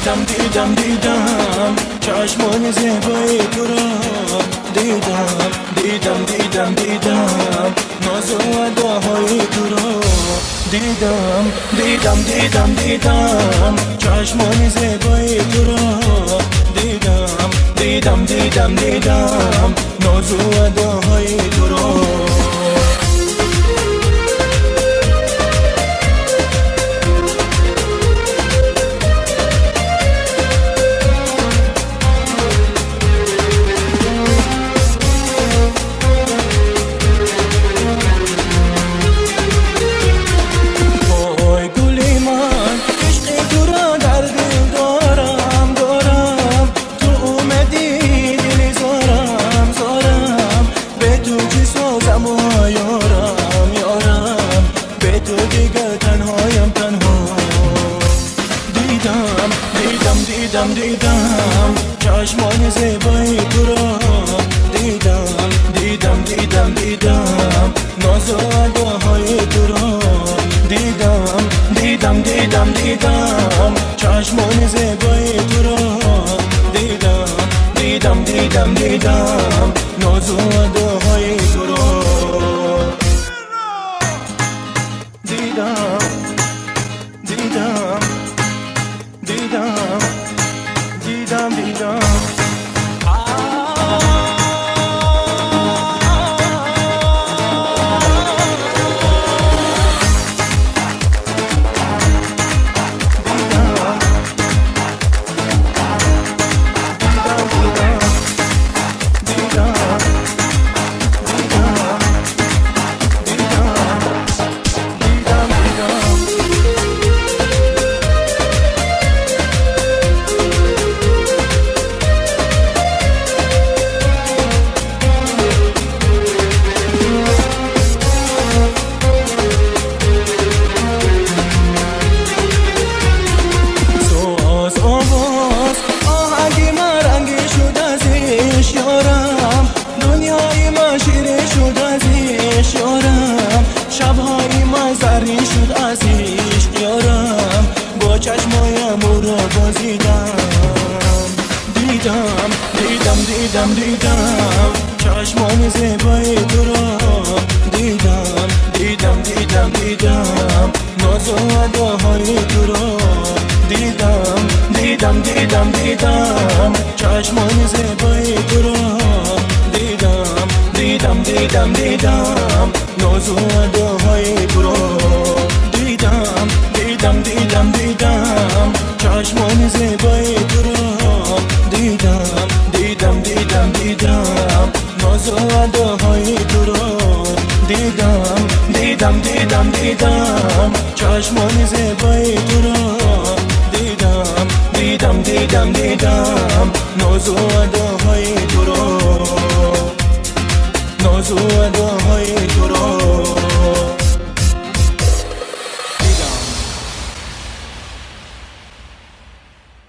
دیدم چشمان زیبای تو را دیدم ناز و اداهای تو را دیدم چشمان زیبای تو را دیدم ناز و اداهای تو را دیدم چشمان زیبای تو را دیدم ناز و اداهای تو را دیدم چشمان زیبای تو را دیدم ناز و اداهای تو را دیدم شبهای من زرین شد از عشق یارم با چشمایم او را بازیدم دیدم چشمان زیبای تو را دیدم ناز و اداهای تو را دیدم چشمان زیبای تو را دیدم ناز و اداهای تو را دیدم چشمان زیبای تو را دیدم ناز و اداهای تو را دیدم چشمان زیبای تو را دیدم ناز و اداهای تو را ناز و اداهای تو را